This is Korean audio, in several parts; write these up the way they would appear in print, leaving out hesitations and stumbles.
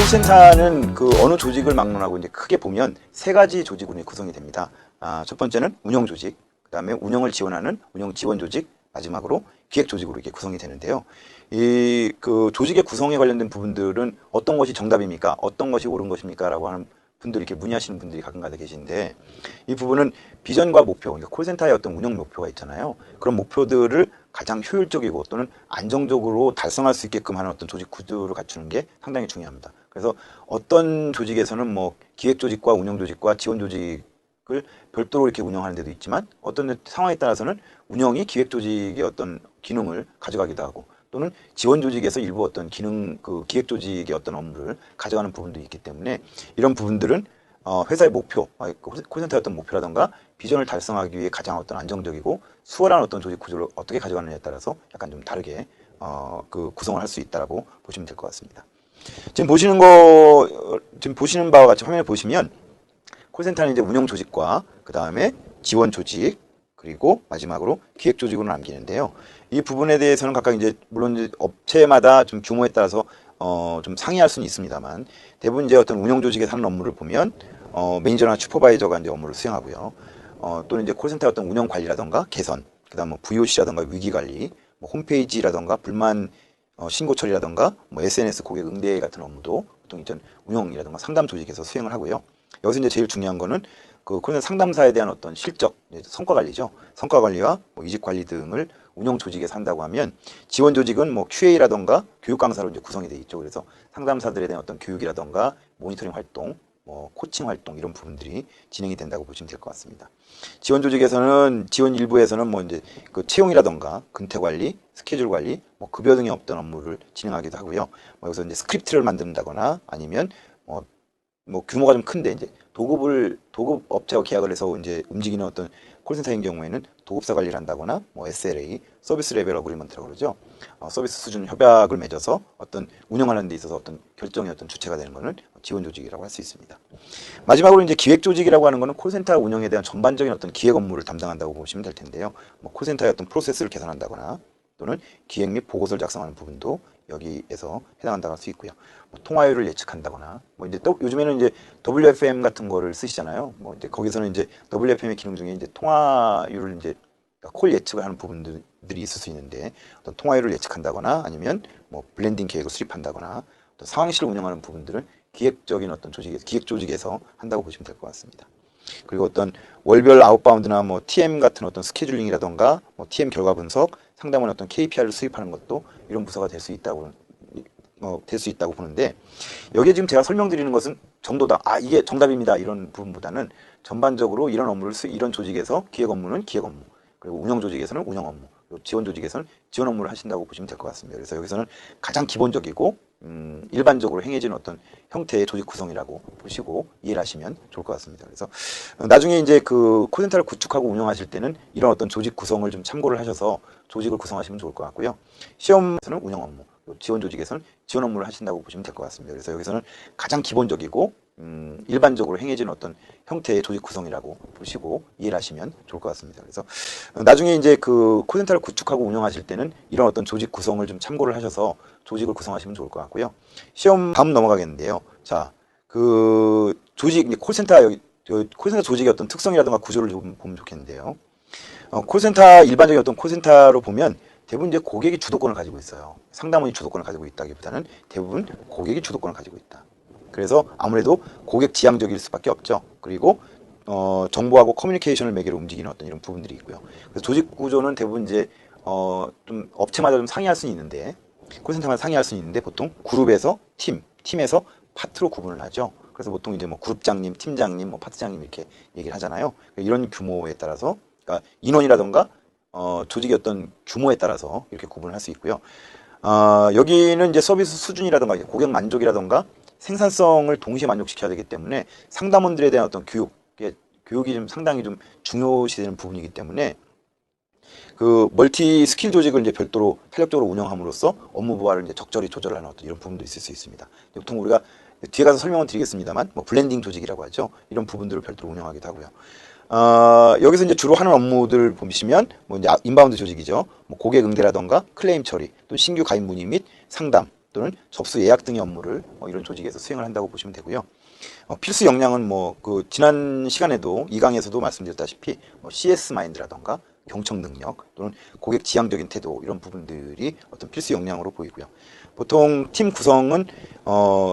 콜센터는 그 어느 조직을 막론하고 이제 크게 보면 세 가지 조직으로 구성이 됩니다. 첫 번째는 운영 조직, 그 다음에 운영을 지원하는 운영 지원 조직, 마지막으로 기획 조직으로 이렇게 구성이 되는데요. 이 그 조직의 구성에 관련된 부분들은 어떤 것이 정답입니까? 어떤 것이 옳은 것입니까? 라고 하는 분들이 이렇게 문의하시는 분들이 가끔가다 계신데, 이 부분은 비전과 목표, 그러니까 콜센터의 어떤 운영 목표가 있잖아요. 그런 목표들을 가장 효율적이고 또는 안정적으로 달성할 수 있게끔 하는 어떤 조직 구조를 갖추는 게 상당히 중요합니다. 그래서 어떤 조직에서는 뭐 기획 조직과 운영 조직과 지원 조직을 별도로 이렇게 운영하는 데도 있지만, 어떤 상황에 따라서는 운영이 기획 조직의 어떤 기능을 가져가기도 하고, 또는 지원 조직에서 일부 어떤 기능, 그 기획 조직의 어떤 업무를 가져가는 부분도 있기 때문에, 이런 부분들은 회사의 목표, 콜센터의 어떤 목표라든가 비전을 달성하기 위해 가장 어떤 안정적이고 수월한 어떤 조직 구조를 어떻게 가져가느냐에 따라서 약간 좀 다르게 그 구성을 할 수 있다라고 보시면 될 것 같습니다. 지금 보시는 바와 같이 화면에 보시면 콜센터는 이제 운영 조직과 그 다음에 지원 조직, 그리고 마지막으로 기획 조직으로 남기는데요. 이 부분에 대해서는 각각 이제 물론 이제 업체마다 좀 규모에 따라서 좀 상이할 수는 있습니다만, 대부분 이제 어떤 운영 조직에서 하는 업무를 보면 매니저나 슈퍼바이저가 이제 업무를 수행하고요. 또는 이제 콜센터의 어떤 운영 관리라던가 개선, 그다음 뭐 VOC라던가 위기 관리, 뭐 홈페이지라던가 불만 신고 처리라던가 뭐 SNS 고객 응대 같은 업무도 보통 이제 운영이라던가 상담 조직에서 수행을 하고요. 여기서 이제 제일 중요한 거는 그 콜센터 상담사에 대한 어떤 실적, 성과 관리죠. 성과 관리와 뭐 이직 관리 등을 운영 조직에서 한다고 하면, 지원 조직은 뭐 QA라던가 교육 강사로 이제 구성이 되어 있죠. 그래서 상담사들에 대한 어떤 교육이라던가 모니터링 활동, 뭐 코칭 활동 이런 부분들이 진행이 된다고 보시면 될 것 같습니다. 지원 조직에서는 지원 일부에서는 뭐 이제 그 채용이라던가 근태 관리, 스케줄 관리, 뭐 급여 등의 어떤 업무를 진행하기도 하고요. 뭐 여기서 이제 스크립트를 만든다거나 아니면 뭐 규모가 좀 큰데 이제 도급 업체와 계약을 해서 이제 움직이는 어떤 콜센터인 경우에는 도급사 관리를 한다거나 뭐 SLA, 서비스 레벨 어그리먼트라고 그러죠. 서비스 수준 협약을 맺어서 어떤 운영하는 데 있어서 어떤 결정의 어떤 주체가 되는 것은 지원 조직이라고 할 수 있습니다. 마지막으로 이제 기획 조직이라고 하는 것은 콜센터 운영에 대한 전반적인 어떤 기획 업무를 담당한다고 보시면 될 텐데요. 뭐 콜센터의 어떤 프로세스를 개선한다거나 또는 기획 및 보고서를 작성하는 부분도 여기에서 해당한다고 할 수 있고요. 뭐 통화율을 예측한다거나, 뭐 이제 또 요즘에는 이제 WFM 같은 거를 쓰시잖아요. 뭐 이제 거기서는 이제 WFM의 기능 중에 이제 통화율을 이제 콜 예측을 하는 부분들이 있을 수 있는데, 어떤 통화율을 예측한다거나 아니면 뭐 블렌딩 계획을 수립한다거나 또 상황실을 운영하는 부분들을 기획적인 어떤 기획 조직에서 한다고 보시면 될 것 같습니다. 그리고 어떤 월별 아웃바운드나 뭐 TM 같은 어떤 스케줄링이라던가 뭐 TM 결과 분석, 상담원 어떤 KPI를 수립하는 것도 이런 부서가 될 수 있다고 보는데, 여기에 지금 제가 설명드리는 것은 정도다, 이게 정답입니다, 이런 부분보다는 전반적으로 이런 업무를 이런 조직에서 기획 업무는 기획 업무, 그리고 운영 조직에서는 운영 업무, 그리고 지원 조직에서는 지원 업무를 하신다고 보시면 될 것 같습니다. 그래서 여기서는 가장 기본적이고 일반적으로 행해지는 어떤 형태의 조직 구성이라고 보시고 이해를 하시면 좋을 것 같습니다. 그래서 나중에 이제 그 콜센터를 구축하고 운영하실 때는 이런 어떤 조직 구성을 좀 참고를 하셔서 조직을 구성하시면 좋을 것 같고요. 시험에서는 운영 업무, 지원 조직에서는 지원 업무를 하신다고 보시면 될 것 같습니다. 그래서 여기서는 가장 기본적이고 일반적으로 행해지는 어떤 형태의 조직 구성이라고 보시고 이해를 하시면 좋을 것 같습니다. 그래서 나중에 이제 그 콜센터를 구축하고 운영하실 때는 이런 어떤 조직 구성을 좀 참고를 하셔서 조직을 구성하시면 좋을 것 같고요. 시험 다음 넘어가겠는데요. 자, 그 조직, 이제 콜센터 조직의 어떤 특성이라든가 구조를 좀 보면 좋겠는데요. 콜센터, 일반적인 어떤 콜센터로 보면 대부분 이제 고객이 주도권을 가지고 있어요. 상담원이 주도권을 가지고 있다기보다는 대부분 고객이 주도권을 가지고 있다. 그래서 아무래도 고객 지향적일 수밖에 없죠. 그리고 정보하고 커뮤니케이션을 매개로 움직이는 어떤 이런 부분들이 있고요. 그래서 조직 구조는 대부분 이제 좀 업체마다 좀 상이할 수는 있는데, 콜센터마다 상이할 수는 있는데 보통 그룹에서 팀에서 파트로 구분을 하죠. 그래서 보통 이제 뭐 그룹장님, 팀장님, 뭐 파트장님 이렇게 얘기를 하잖아요. 이런 규모에 따라서, 그러니까 인원이라던가 조직의 어떤 규모에 따라서 이렇게 구분을 할 수 있고요. 여기는 이제 서비스 수준이라던가 고객 만족이라던가 생산성을 동시에 만족시켜야 되기 때문에 상담원들에 대한 어떤 교육이 좀 상당히 좀 중요시되는 부분이기 때문에, 그 멀티 스킬 조직을 이제 별도로 탄력적으로 운영함으로써 업무 부하를 이제 적절히 조절하는 어떤 이런 부분도 있을 수 있습니다. 보통 우리가 뒤에 가서 설명을 드리겠습니다만, 뭐 블렌딩 조직이라고 하죠. 이런 부분들을 별도로 운영하기도 하고요. 여기서 이제 주로 하는 업무들 보시면 뭐 이제 인바운드 조직이죠. 뭐 고객 응대라던가 클레임 처리, 또 신규 가입 문의 및 상담, 또는 접수 예약 등의 업무를 이런 조직에서 수행을 한다고 보시면 되고요. 필수 역량은 지난 시간에도 이 강에서도 말씀드렸다시피 CS 마인드라던가 경청 능력 또는 고객 지향적인 태도 이런 부분들이 어떤 필수 역량으로 보이고요. 보통 팀 구성은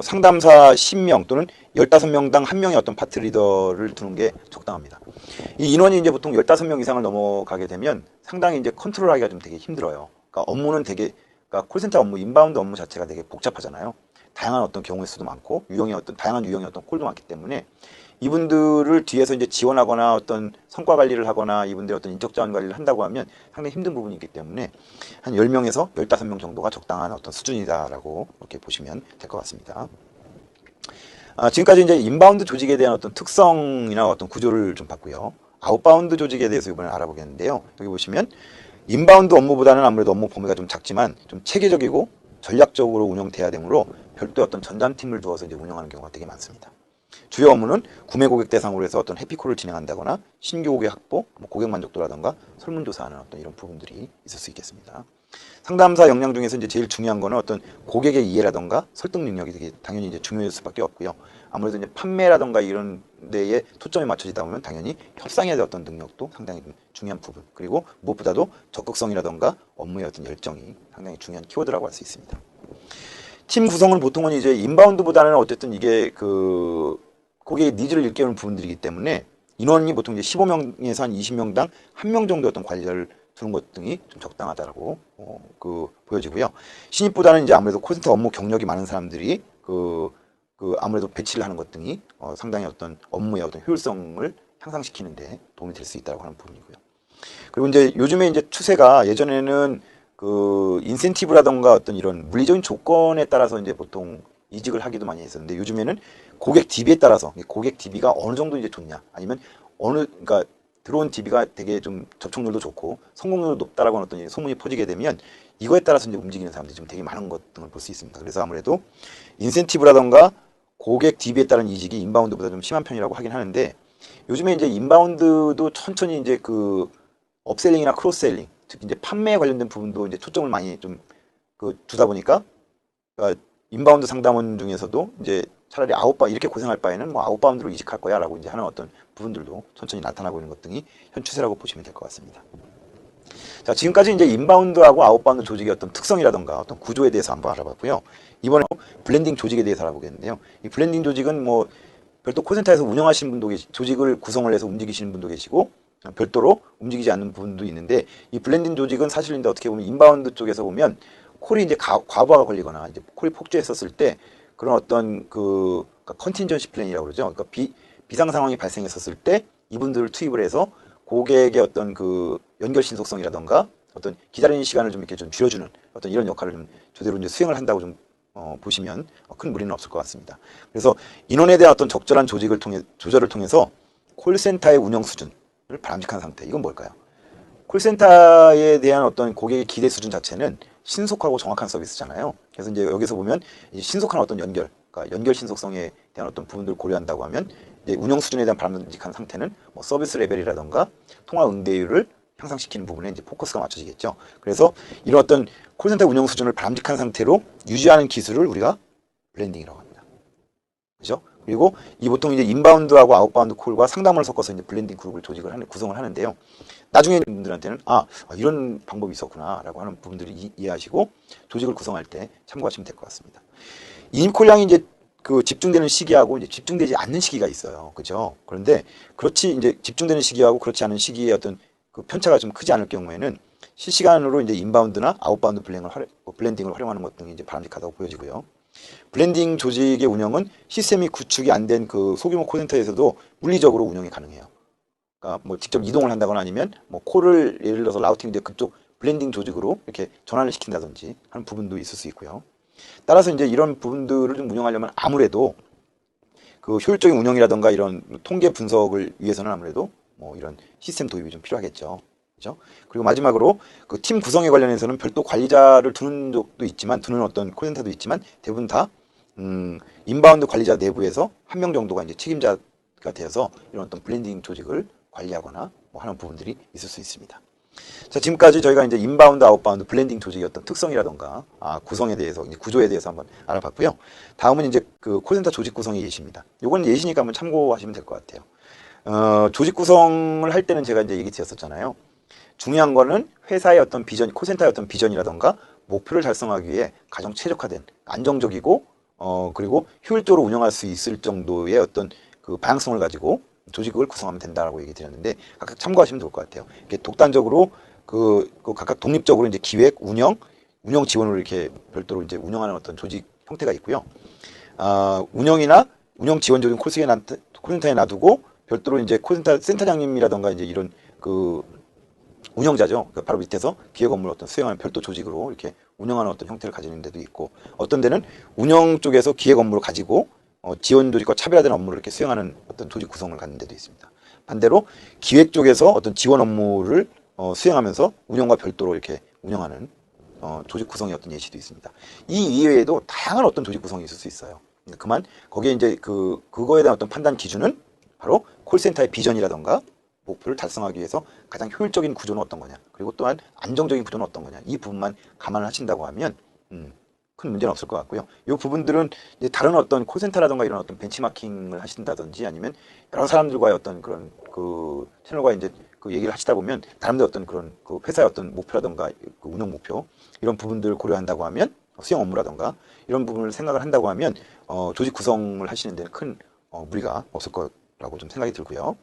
상담사 10명 또는 15명당 1명의 어떤 파트 리더를 두는 게 적당합니다. 이 인원이 이제 보통 15명 이상을 넘어가게 되면 상당히 이제 컨트롤하기가 좀 되게 힘들어요. 그러니까 업무는 되게, 그러니까 콜센터 업무, 인바운드 업무 자체가 되게 복잡하잖아요. 다양한 어떤 경우의 수도 많고 다양한 유형의 어떤 콜도 많기 때문에 이분들을 뒤에서 이제 지원하거나 어떤 성과 관리를 하거나 이분들의 어떤 인적 자원 관리를 한다고 하면 상당히 힘든 부분이 있기 때문에 한 10명에서 15명 정도가 적당한 어떤 수준이다라고 이렇게 보시면 될 것 같습니다. 지금까지 이제 인바운드 조직에 대한 어떤 특성이나 어떤 구조를 좀 봤고요. 아웃바운드 조직에 대해서 이번에 알아보겠는데요. 여기 보시면 인바운드 업무보다는 아무래도 업무 범위가 좀 작지만 좀 체계적이고 전략적으로 운영돼야 되므로 별도의 어떤 전담팀을 두어서 이제 운영하는 경우가 되게 많습니다. 주요 업무는 구매 고객 대상으로 해서 어떤 해피콜을 진행한다거나 신규 고객 확보, 고객 만족도라든가 설문조사하는 어떤 이런 부분들이 있을 수 있겠습니다. 상담사 역량 중에서 이제 제일 중요한 거는 어떤 고객의 이해라든가 설득 능력이 되게 당연히 이제 중요할 수밖에 없고요. 아무래도 이제 판매라든가 이런 데에 초점이 맞춰지다 보면 당연히 협상에 대한 어떤 능력도 상당히 중요한 부분, 그리고 무엇보다도 적극성이라든가 업무의 어떤 열정이 상당히 중요한 키워드라고 할 수 있습니다. 팀 구성은 보통은 이제 인바운드보다는 어쨌든 이게 고객의 니즈를 일깨우는 부분들이기 때문에 인원이 보통 이제 15명에서 한 20명당 1명 정도 어떤 관리자를 두는 것 등이 좀 적당하다라고 보여지고요. 신입보다는 이제 아무래도 콜센터 업무 경력이 많은 사람들이 아무래도 배치를 하는 것 등이 상당히 어떤 업무의 어떤 효율성을 향상시키는데 도움이 될 수 있다고 하는 부분이고요. 그리고 이제 요즘에 이제 추세가 예전에는 인센티브라던가 어떤 이런 물리적인 조건에 따라서 이제 보통 이직을 하기도 많이 했었는데 요즘에는 고객 DB에 따라서 고객 DB가 어느 정도 이제 좋냐 아니면 그러니까 들어온 DB가 되게 좀 접촉률도 좋고 성공률도 높다라고 하는 어떤 소문이 퍼지게 되면 이거에 따라서 이제 움직이는 사람들이 좀 되게 많은 것 등을 볼 수 있습니다. 그래서 아무래도 인센티브라던가 고객 DB에 따른 이직이 인바운드보다 좀 심한 편이라고 하긴 하는데 요즘에 이제 인바운드도 천천히 이제 업셀링이나 크로스셀링, 즉 이제 판매에 관련된 부분도 이제 초점을 많이 좀 두다 보니까 그러니까 인바운드 상담원 중에서도 이제 차라리 이렇게 고생할 바에는 아웃바운드로 이직할 거야라고 이제 하는 어떤 부분들도 천천히 나타나고 있는 것 등이 현 추세라고 보시면 될 것 같습니다. 자, 지금까지 이제 인바운드하고 아웃바운드 조직의 어떤 특성이라던가 어떤 구조에 대해서 한번 알아봤고요. 이번에 블렌딩 조직에 대해서 알아보겠는데요. 이 블렌딩 조직은 별도 콜센터에서 운영하시는 분도 조직을 구성을 해서 움직이시는 분도 계시고 별도로 움직이지 않는 부분도 있는데 이 블렌딩 조직은 사실 이제 어떻게 보면 인바운드 쪽에서 보면 콜이 이제 과부하가 걸리거나 이제 콜이 폭주했었을 때 그런 어떤 컨틴전시 플랜이라고 그러죠. 그러니까 비상 상황이 발생했었을 때 이분들을 투입을 해서 고객의 어떤 연결 신속성이라던가 어떤 기다리는 시간을 좀 이렇게 좀 줄여주는 어떤 이런 역할을 좀 제대로 이제 수행을 한다고 좀 보시면 큰 무리는 없을 것 같습니다. 그래서 인원에 대한 어떤 적절한 조절을 통해서 콜센터의 운영 수준을 바람직한 상태. 이건 뭘까요? 콜센터에 대한 어떤 고객의 기대 수준 자체는 신속하고 정확한 서비스잖아요. 그래서 이제 여기서 보면 이제 신속한 어떤 그러니까 연결 신속성에 대한 어떤 부분들을 고려한다고 하면 이제 운영 수준에 대한 바람직한 상태는 서비스 레벨이라던가 통화 응대율을 향상시키는 부분에 이제 포커스가 맞춰지겠죠. 그래서 이런 어떤 콜센터 운영 수준을 바람직한 상태로 유지하는 기술을 우리가 블렌딩이라고 합니다. 그죠? 그리고 이 보통 이제 인바운드하고 아웃바운드 콜과 상담을 섞어서 이제 블렌딩 그룹을 구성을 하는데요. 나중에 분들한테는 이런 방법이 있었구나라고 하는 부분들을 이해하시고 조직을 구성할 때 참고하시면 될 것 같습니다. 인콜량이 이제 집중되는 시기하고 이제 집중되지 않는 시기가 있어요. 그죠? 그런데 이제 집중되는 시기하고 그렇지 않은 시기의 어떤 편차가 좀 크지 않을 경우에는 실시간으로 이제 인바운드나 아웃바운드 블렌딩을 활용하는 것 등이 이제 바람직하다고 보여지고요. 블렌딩 조직의 운영은 시스템이 구축이 안 된 소규모 콜센터에서도 물리적으로 운영이 가능해요. 그러니까 직접 이동을 한다거나 아니면 콜을 예를 들어서 라우팅인데 그쪽 블렌딩 조직으로 이렇게 전환을 시킨다든지 하는 부분도 있을 수 있고요. 따라서 이제 이런 부분들을 좀 운영하려면 아무래도 효율적인 운영이라든가 이런 통계 분석을 위해서는 아무래도 이런 시스템 도입이 좀 필요하겠죠. 그죠? 그리고 마지막으로 팀 구성에 관련해서는 별도 관리자를 두는 어떤 콜센터도 있지만 대부분 다 인바운드 관리자 내부에서 한 명 정도가 이제 책임자가 되어서 이런 어떤 블렌딩 조직을 관리하거나 하는 부분들이 있을 수 있습니다. 자, 지금까지 저희가 이제 인바운드, 아웃바운드, 블렌딩 조직의 어떤 특성이라던가 구성에 대해서, 이제 구조에 대해서 한번 알아봤고요. 다음은 이제 그 콜센터 조직 구성의 예시입니다. 요건 예시니까 한번 참고하시면 될 것 같아요. 조직 구성을 할 때는 제가 이제 얘기 드렸었잖아요. 중요한 거는 회사의 어떤 비전, 콜센터의 어떤 비전이라던가 목표를 달성하기 위해 가장 최적화된 안정적이고 그리고 효율적으로 운영할 수 있을 정도의 어떤 그 방향성을 가지고 조직을 구성하면 된다라고 얘기 드렸는데 각각 참고하시면 좋을 것 같아요. 이렇게 독단적으로 그 각각 독립적으로 이제 기획, 운영 지원으로 이렇게 별도로 이제 운영하는 어떤 조직 형태가 있고요. 운영이나 운영 지원 조직 콜센터에 놔두고 별도로 이제 콜센터 센터장님이라던가 이제 이런 그 운영자죠. 그 바로 밑에서 기획 업무를 어떤 수행하는 별도 조직으로 이렇게 운영하는 어떤 형태를 가지는 데도 있고, 어떤 데는 운영 쪽에서 기획 업무를 가지고 지원 조직과 차별화된 업무를 이렇게 수행하는 어떤 조직 구성을 갖는 데도 있습니다. 반대로 기획 쪽에서 어떤 지원 업무를 수행하면서 운영과 별도로 이렇게 운영하는 조직 구성의 어떤 예시도 있습니다. 이 이외에도 다양한 어떤 조직 구성이 있을 수 있어요. 그만 거기에 이제 그거에 대한 어떤 판단 기준은 바로 콜센터의 비전이라던가 목표를 달성하기 위해서 가장 효율적인 구조는 어떤 거냐, 그리고 또한 안정적인 구조는 어떤 거냐, 이 부분만 감안을 하신다고 하면 큰 문제는 없을 것 같고요. 이 부분들은 이제 다른 어떤 콜센터라던가 이런 어떤 벤치마킹을 하신다든지 아니면 여러 사람들과의 어떤 그런 그 채널과 이제 그 얘기를 하시다 보면 다른데 어떤 그런 그 회사의 어떤 목표라던가 그 운영 목표 이런 부분들을 고려한다고 하면 수행 업무라던가 이런 부분을 생각을 한다고 하면 조직 구성을 하시는 데는 큰 무리가 없을 거라고 좀 생각이 들고요.